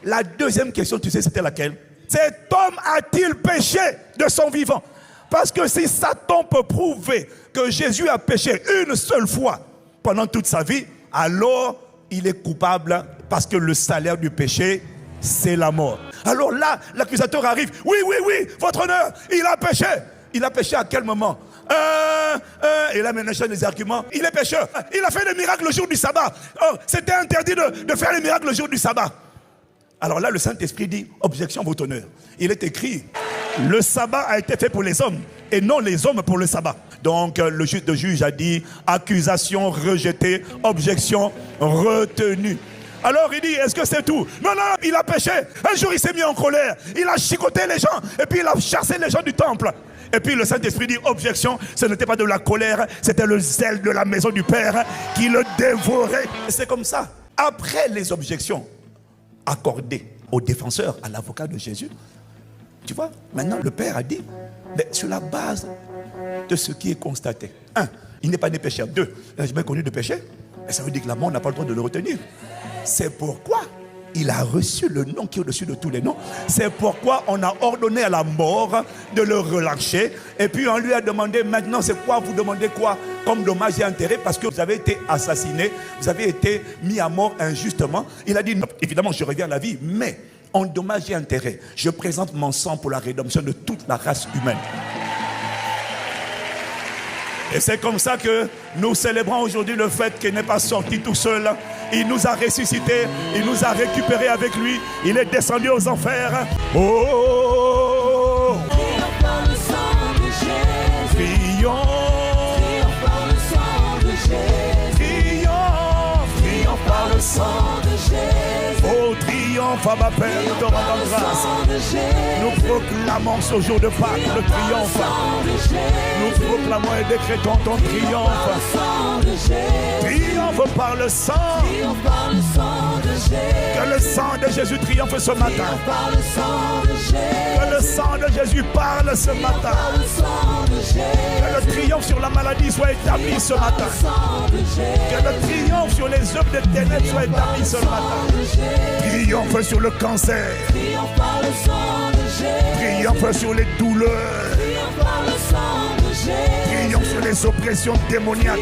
La deuxième question, tu sais, c'était laquelle? Cet homme a-t-il péché de son vivant? Parce que si Satan peut prouver que Jésus a péché une seule fois pendant toute sa vie, alors il est coupable parce que le salaire du péché, c'est la mort. Alors là, l'accusateur arrive. Oui, votre honneur, il a péché. Il a péché à quel moment? Et là maintenant, je donne des arguments. Il est pécheur. Il a fait des miracles le jour du sabbat. Oh, c'était interdit de faire les miracles le jour du sabbat. Alors là, le Saint-Esprit dit, objection, votre honneur. Il est écrit, le sabbat a été fait pour les hommes et non les hommes pour le sabbat. Donc le juge a dit, accusation rejetée, objection retenue. Alors il dit, est-ce que c'est tout? Non, il a péché. Un jour il s'est mis en colère. Il a chicoté les gens et puis il a chassé les gens du temple. Et puis le Saint-Esprit dit, objection, ce n'était pas de la colère, c'était le zèle de la maison du Père qui le dévorait. C'est comme ça. Après les objections accordées au défenseur, à l'avocat de Jésus, tu vois, maintenant le Père a dit, mais sur la base de ce qui est constaté. 1, il n'est pas né pécheur. 2, il n'a jamais connu de péché. Et ça veut dire que la mort n'a pas le droit de le retenir. C'est pourquoi il a reçu le nom qui est au-dessus de tous les noms. C'est pourquoi on a ordonné à la mort de le relâcher. Et puis on lui a demandé, maintenant c'est quoi? Vous demandez quoi comme dommage et intérêt? Parce que vous avez été assassiné, vous avez été mis à mort injustement. Il a dit, non, évidemment je reviens à la vie, mais en dommage et intérêt, je présente mon sang pour la rédemption de toute la race humaine. Et c'est comme ça que nous célébrons aujourd'hui le fait qu'il n'est pas sorti tout seul. Il nous a ressuscités, il nous a récupérés avec lui. Il est descendu aux enfers. Oh, triomphe par le sang de Jésus. Triomphe par le sang de Jésus. Triomphe par le sang de Jésus. Oh, triomphe à ma Père, nous te rendons grâce. Nous proclamons ce jour de Pâques le triomphe. Nous proclamons et décrétons ton triomphe. Triomphe par le sang. Que le sang de Jésus triomphe ce matin. Que le sang de Jésus parle ce matin. Que le triomphe sur la maladie soit établi ce matin. Que le triomphe sur les œuvres de ténèbres soit établi ce matin. Triomphe sur le cancer. Triomphe sur les douleurs. Triomphe sur les oppressions démoniaques.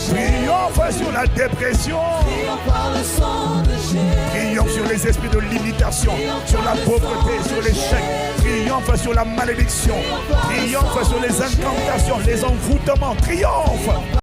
Triomphe sur la dépression. Triomphe sur les esprits de limitation, sur la pauvreté, sur l'échec. Triomphe sur la malédiction. Triomphe sur les incantations, les envoûtements. Triomphe.